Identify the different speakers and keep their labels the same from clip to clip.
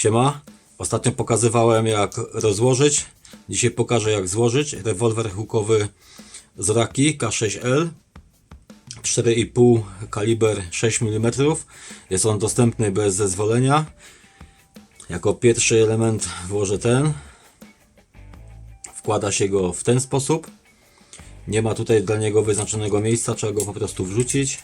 Speaker 1: Siema. Ostatnio pokazywałem jak rozłożyć. Dzisiaj pokażę jak złożyć rewolwer hukowy Zoraki K-6L 4,5 kaliber 6 mm. Jest on dostępny bez zezwolenia. Jako pierwszy element włożę ten. Wkłada się go w ten sposób. Nie ma tutaj dla niego wyznaczonego miejsca, trzeba go po prostu wrzucić.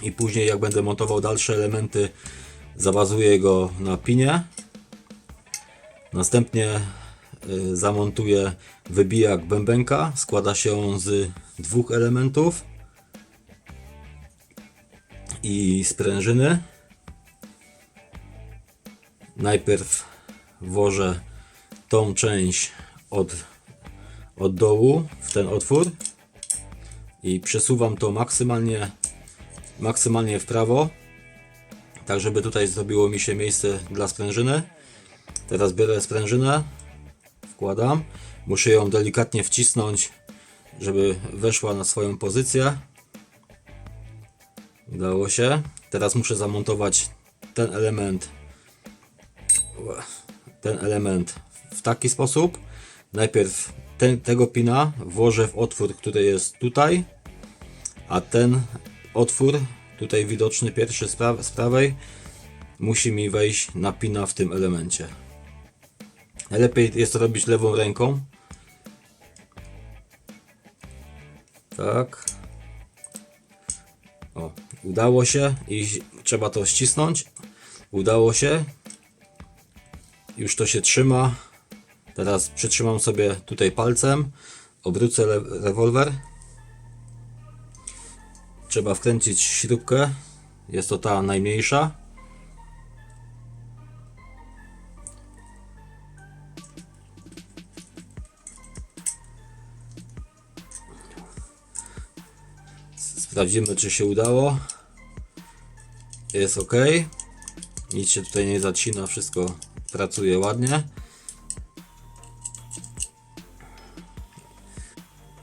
Speaker 1: I później jak będę montował dalsze elementy, zabazuję go na pinie. Następnie zamontuję wybijak bębenka. Składa się on z dwóch elementów i sprężyny. Najpierw włożę tą część od dołu w ten otwór i przesuwam to maksymalnie w prawo, tak żeby tutaj zrobiło mi się miejsce dla sprężyny. Teraz biorę sprężynę, wkładam, muszę ją delikatnie wcisnąć, żeby weszła na swoją pozycję. Udało się. Teraz muszę zamontować ten element w taki sposób. Najpierw tego pina włożę w otwór, który jest tutaj, a ten otwór tutaj widoczny pierwszy z prawej musi mi wejść na pina w tym elemencie. Najlepiej jest to robić lewą ręką. Tak. O, udało się i trzeba to ścisnąć. Udało się. Już to się trzyma. Teraz przytrzymam sobie tutaj palcem. Obrócę rewolwer. Trzeba wkręcić śrubkę. Jest to ta najmniejsza. Sprawdzimy, czy się udało. Jest ok. Nic się tutaj nie zacina, wszystko pracuje ładnie.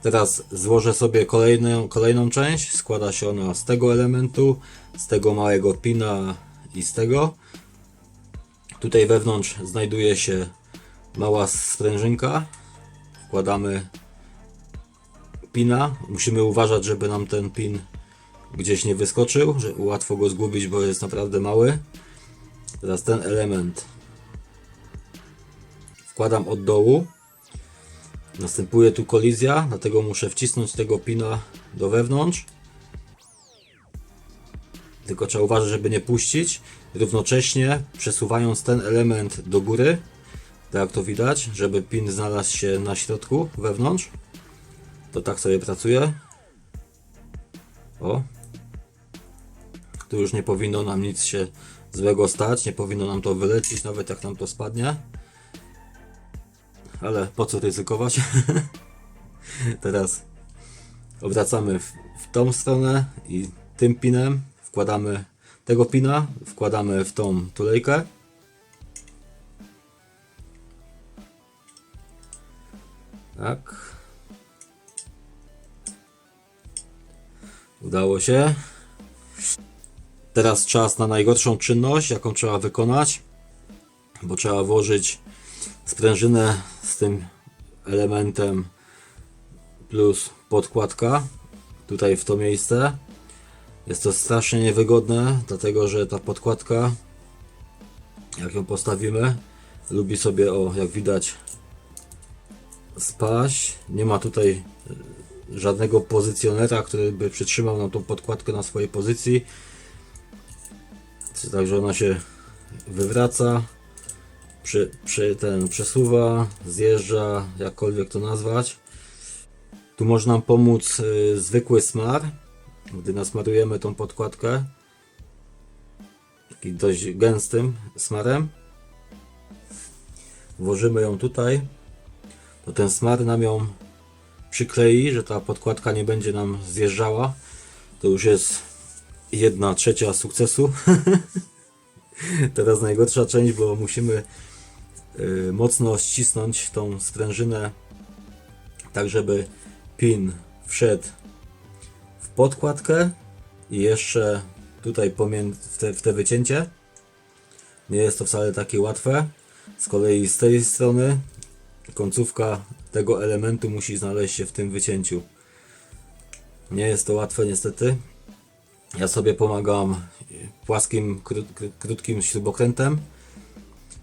Speaker 1: Teraz złożę sobie kolejną część. Składa się ona z tego elementu, z tego małego pina i z tego. Tutaj wewnątrz znajduje się mała sprężynka. Wkładamy pina. Musimy uważać, żeby nam ten pin gdzieś nie wyskoczył, że łatwo go zgubić, bo jest naprawdę mały. Teraz ten element wkładam od dołu. Następuje tu kolizja, dlatego muszę wcisnąć tego pina do wewnątrz. Tylko trzeba uważać, żeby nie puścić. Równocześnie przesuwając ten element do góry, tak jak to widać, żeby pin znalazł się na środku, wewnątrz. To tak sobie pracuje. O. Tu już nie powinno nam nic się złego stać, nie powinno nam to wylecieć, nawet jak nam to spadnie. Ale po co ryzykować? Teraz obracamy w tą stronę i tym pinem wkładamy tego pina, wkładamy w tą tulejkę. Tak. Udało się. Teraz czas na najgorszą czynność, jaką trzeba wykonać, bo trzeba włożyć sprężynę z tym elementem plus podkładka tutaj w to miejsce. Jest to strasznie niewygodne, dlatego że ta podkładka, jak ją postawimy, lubi sobie, o jak widać, spaść. Nie ma tutaj żadnego pozycjonera, który by przytrzymał nam tą podkładkę na swojej pozycji. Także ona się wywraca, przesuwa, zjeżdża, jakkolwiek to nazwać. Tu może nam pomóc zwykły smar, gdy nasmarujemy tą podkładkę takim dość gęstym smarem. Włożymy ją tutaj, to ten smar nam ją przyklei, że ta podkładka nie będzie nam zjeżdżała. To już jest 1/3 sukcesu. Teraz najgorsza część, bo musimy mocno ścisnąć tą sprężynę, tak żeby pin wszedł w podkładkę i jeszcze tutaj w te wycięcie. Nie jest to wcale takie łatwe. Z kolei z tej strony końcówka tego elementu musi znaleźć się w tym wycięciu. Nie jest to łatwe niestety. Ja sobie pomagam płaskim, krótkim śrubokrętem.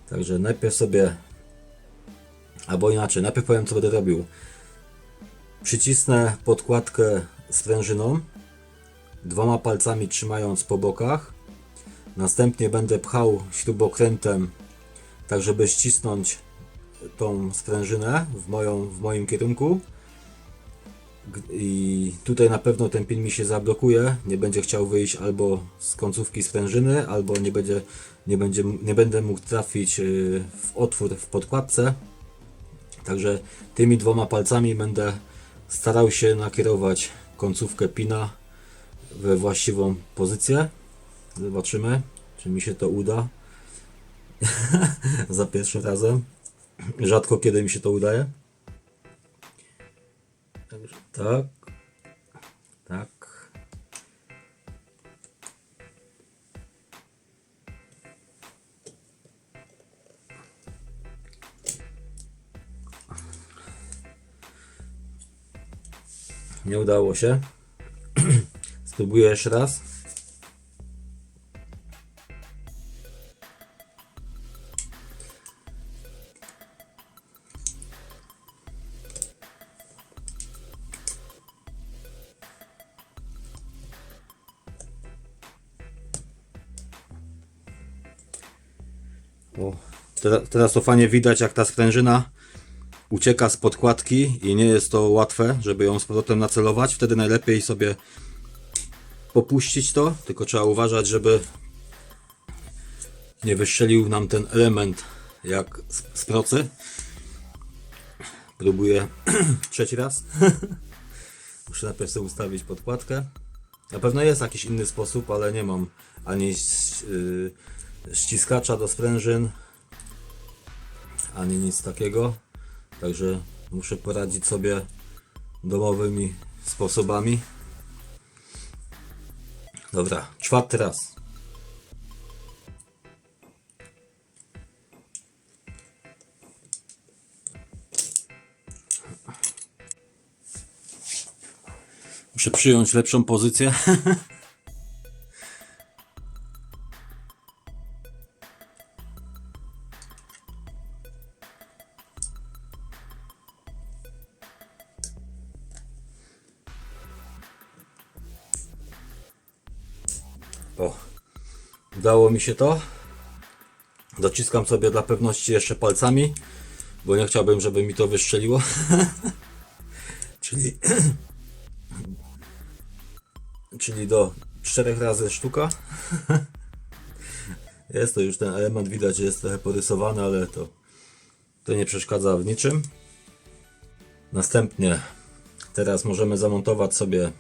Speaker 1: Także najpierw sobie, albo inaczej, najpierw powiem co będę robił. Przycisnę podkładkę sprężyną, dwoma palcami trzymając po bokach. Następnie będę pchał śrubokrętem, tak żeby ścisnąć tą sprężynę w moim kierunku. I tutaj na pewno ten pin mi się zablokuje, nie będzie chciał wyjść albo z końcówki sprężyny, albo nie będę mógł trafić w otwór w podkładce. Także tymi dwoma palcami będę starał się nakierować końcówkę pina we właściwą pozycję. Zobaczymy, czy mi się to uda. Za pierwszym razem. Rzadko kiedy mi się to udaje. Także tak. Tak. Nie udało się. Spróbuję jeszcze raz. O, teraz to fajnie widać, jak ta sprężyna ucieka z podkładki i nie jest to łatwe, żeby ją z powrotem nacelować. Wtedy najlepiej sobie popuścić to, tylko trzeba uważać, żeby nie wystrzelił nam ten element jak z procy. Próbuję trzeci raz. Muszę najpierw sobie ustawić podkładkę. Na pewno jest jakiś inny sposób, ale nie mam ani ściskacza do sprężyn, ani nic takiego. Także muszę poradzić sobie domowymi sposobami. Dobra, czwarty raz. Muszę przyjąć lepszą pozycję. O, udało mi się to. Dociskam sobie dla pewności jeszcze palcami, bo nie chciałbym, żeby mi to wystrzeliło. Czyli do 4 razy sztuka. Jest to już ten element, widać, że jest trochę porysowany, ale to nie przeszkadza w niczym. Następnie teraz możemy zamontować sobie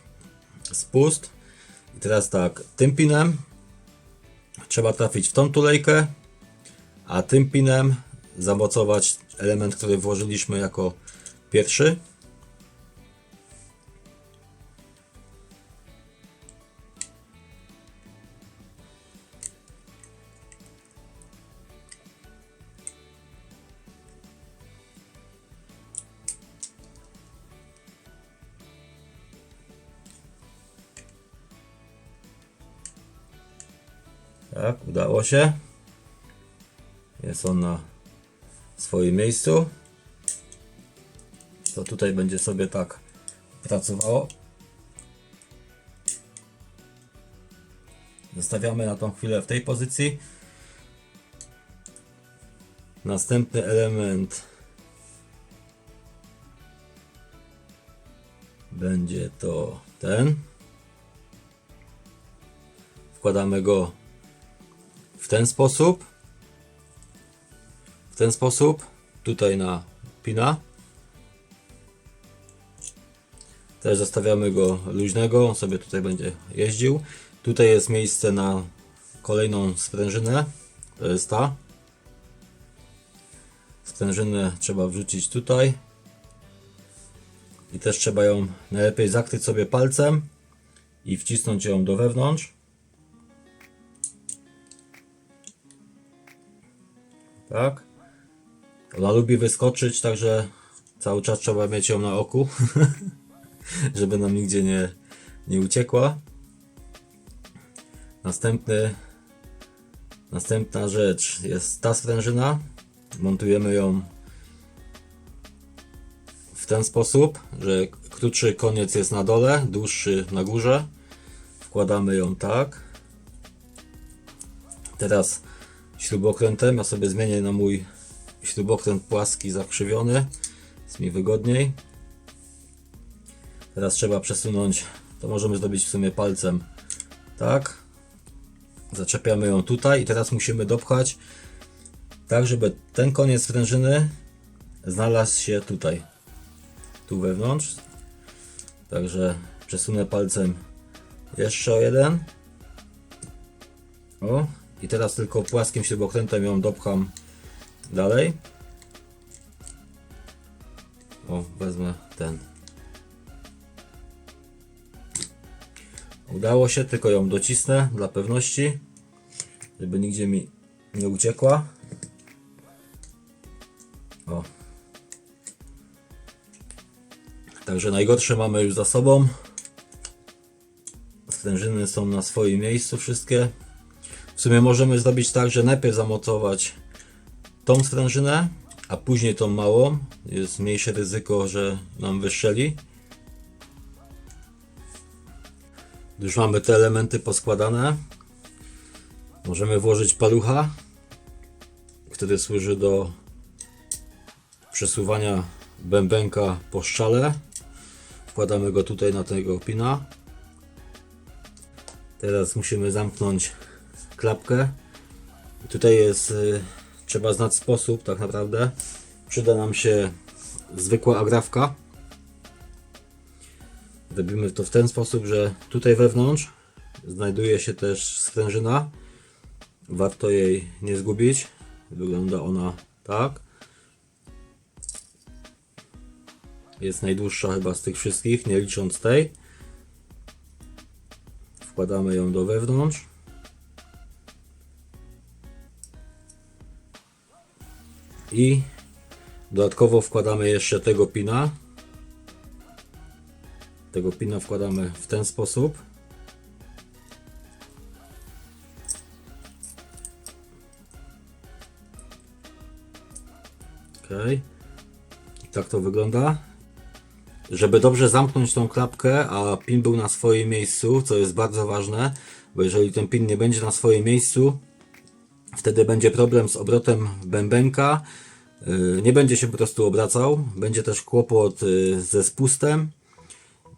Speaker 1: spust. I teraz tak, tym pinem trzeba trafić w tą tulejkę, a tym pinem zamocować element, który włożyliśmy jako pierwszy. Tak, udało się. Jest on na swoim miejscu. To tutaj będzie sobie tak pracowało. Zostawiamy na tą chwilę w tej pozycji. Następny element będzie to ten. Wkładamy go w ten sposób. W ten sposób. Tutaj na pina. Też zostawiamy go luźnego. On sobie tutaj będzie jeździł. Tutaj jest miejsce na kolejną sprężynę. To jest ta. Sprężynę trzeba wrzucić tutaj. I też trzeba ją najlepiej zakryć sobie palcem i wcisnąć ją do wewnątrz. Tak? Ona lubi wyskoczyć, także cały czas trzeba mieć ją na oku, żeby nam nigdzie nie uciekła. Następna rzecz jest ta sprężyna. Montujemy ją w ten sposób, że krótszy koniec jest na dole, dłuższy na górze. Wkładamy ją tak. Teraz śrubokrętem, ja sobie zmienię na mój śrubokręt płaski, zakrzywiony, jest mi wygodniej. Teraz trzeba przesunąć, to możemy zrobić w sumie palcem, tak. Zaczepiamy ją tutaj i teraz musimy dopchać tak, żeby ten koniec sprężyny znalazł się tutaj, tu wewnątrz. Także przesunę palcem jeszcze o jeden. O, i teraz tylko płaskim śrubokrętem ją dopcham dalej. O, wezmę ten. Udało się, tylko ją docisnę dla pewności, żeby nigdzie mi nie uciekła. O. Także najgorsze mamy już za sobą. Sprężyny są na swoim miejscu wszystkie. W sumie możemy zrobić tak, że najpierw zamocować tą sprężynę, a później tą małą. Jest mniejsze ryzyko, że nam wystrzeli. Już mamy te elementy poskładane. Możemy włożyć palucha, który służy do przesuwania bębenka po strzale. Wkładamy go tutaj na tego pina. Teraz musimy zamknąć klapkę. Tutaj jest, trzeba znać sposób tak naprawdę. Przyda nam się zwykła agrafka. Robimy to w ten sposób, że tutaj wewnątrz znajduje się też sprężyna. Warto jej nie zgubić. Wygląda ona tak. Jest najdłuższa chyba z tych wszystkich, nie licząc tej. Wkładamy ją do wewnątrz. I dodatkowo wkładamy jeszcze tego pina. Tego pina wkładamy w ten sposób. Ok. Tak to wygląda. Żeby dobrze zamknąć tą klapkę, a pin był na swoim miejscu, co jest bardzo ważne, bo jeżeli ten pin nie będzie na swoim miejscu, wtedy będzie problem z obrotem bębenka, nie będzie się po prostu obracał, będzie też kłopot ze spustem,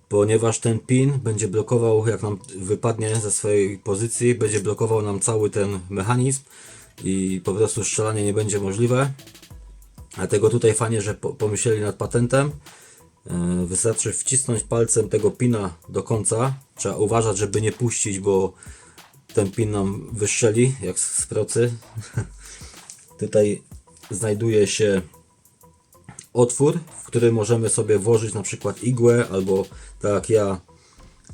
Speaker 1: ponieważ ten pin będzie blokował, jak nam wypadnie ze swojej pozycji, będzie blokował nam cały ten mechanizm i po prostu strzelanie nie będzie możliwe. Dlatego tutaj fajnie, że pomyśleli nad patentem. Wystarczy wcisnąć palcem tego pina do końca. Trzeba uważać, żeby nie puścić, bo ten pin nam wystrzeli jak z procy. Tutaj znajduje się otwór, w który możemy sobie włożyć na przykład igłę, albo tak jak ja,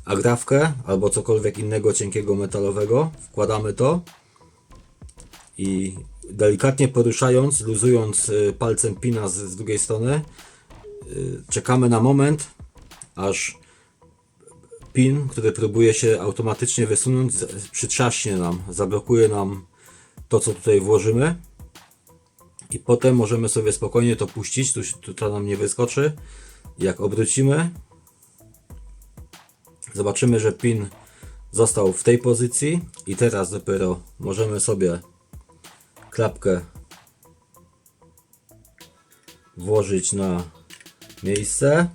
Speaker 1: agrafkę, albo cokolwiek innego cienkiego metalowego. Wkładamy to i delikatnie poruszając, luzując palcem pina z drugiej strony, czekamy na moment, aż pin, który próbuje się automatycznie wysunąć, przytrzaśnie nam, zablokuje nam to, co tutaj włożymy, i potem możemy sobie spokojnie to puścić. Tu to nam nie wyskoczy. Jak obrócimy, zobaczymy, że pin został w tej pozycji i teraz dopiero możemy sobie klapkę włożyć na miejsce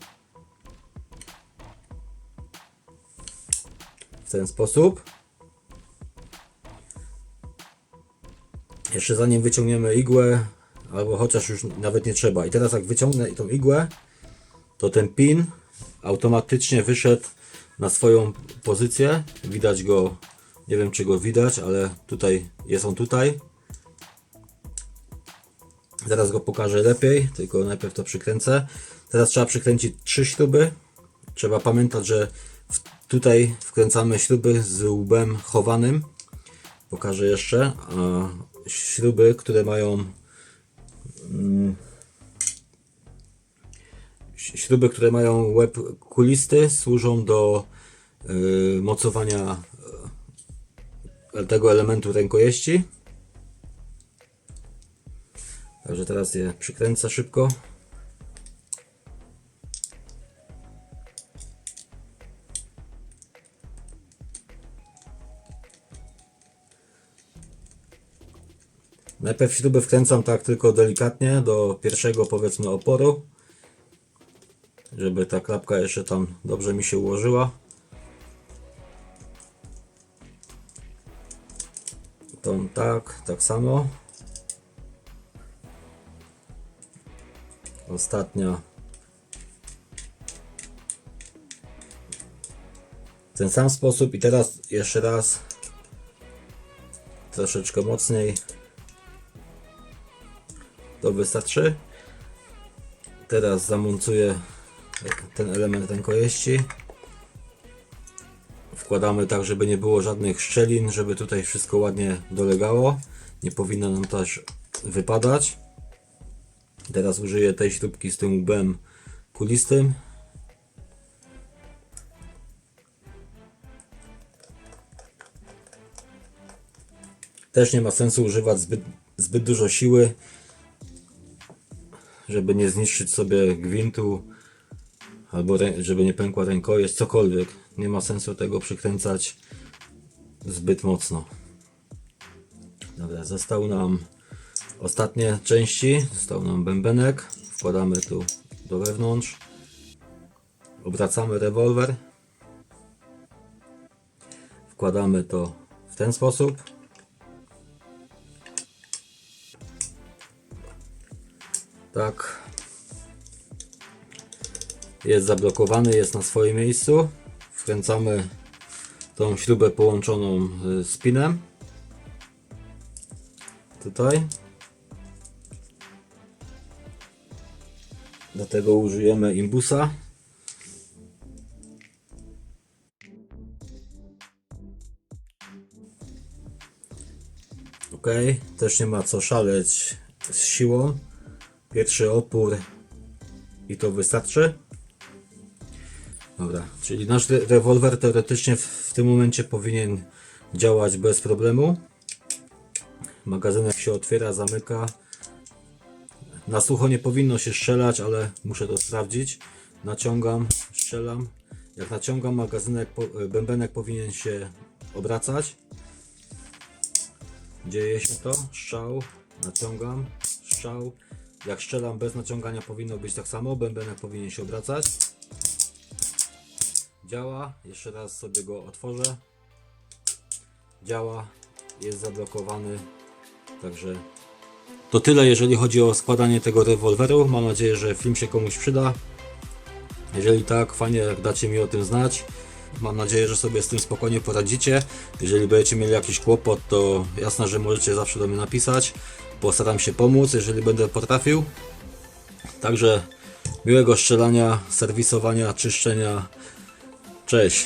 Speaker 1: w ten sposób. Jeszcze zanim wyciągniemy igłę, albo chociaż już nawet nie trzeba. I teraz jak wyciągnę tą igłę, to ten pin automatycznie wyszedł na swoją pozycję. Widać go, nie wiem czy go widać, ale tutaj jest on tutaj. Zaraz go pokażę lepiej, tylko najpierw to przykręcę. Teraz trzeba przykręcić 3 śruby. Trzeba pamiętać, że tutaj wkręcamy śruby z łbem chowanym. Pokażę jeszcze. A śruby, które mają Śruby, które mają łeb kulisty, służą do mocowania tego elementu rękojeści. Także teraz je przykręcę szybko. Najpierw śruby wkręcam tak tylko delikatnie do pierwszego, powiedzmy, oporu, żeby ta klapka jeszcze tam dobrze mi się ułożyła. Tą tak samo. Ostatnia. W ten sam sposób i teraz jeszcze raz troszeczkę mocniej. To wystarczy. Teraz zamontuję ten element rękojeści. Wkładamy tak, żeby nie było żadnych szczelin, żeby tutaj wszystko ładnie dolegało. Nie powinno nam też wypadać. Teraz użyję tej śrubki z tym łbem kulistym. Też nie ma sensu używać zbyt dużo siły, żeby nie zniszczyć sobie gwintu, albo żeby nie pękła rękojeść, cokolwiek. Nie ma sensu tego przykręcać zbyt mocno. Dobra, został nam ostatnie części, został nam bębenek. Wkładamy tu do wewnątrz. Obracamy rewolwer. Wkładamy to w ten sposób. Tak. Jest zablokowany, jest na swoim miejscu. Wkręcamy tą śrubę połączoną z pinem. Tutaj. Do tego użyjemy imbusa. Ok, też nie ma co szaleć z siłą. Pierwszy opór i to wystarczy. Dobra, czyli nasz rewolwer teoretycznie w tym momencie powinien działać bez problemu. Magazynek się otwiera, zamyka. Na sucho nie powinno się strzelać, ale muszę to sprawdzić. Naciągam, strzelam. Jak naciągam magazynek, bębenek powinien się obracać. Dzieje się to, strzał, naciągam, strzał. Jak strzelam bez naciągania, powinno być tak samo, bębenek powinien się obracać. Działa, jeszcze raz sobie go otworzę. Działa, jest zablokowany. Także to tyle, jeżeli chodzi o składanie tego rewolweru. Mam nadzieję, że film się komuś przyda. Jeżeli tak, fajnie, jak dacie mi o tym znać. Mam nadzieję, że sobie z tym spokojnie poradzicie. Jeżeli będziecie mieli jakiś kłopot, to jasne, że możecie zawsze do mnie napisać. Postaram się pomóc, jeżeli będę potrafił. Także miłego strzelania, serwisowania, czyszczenia. Cześć!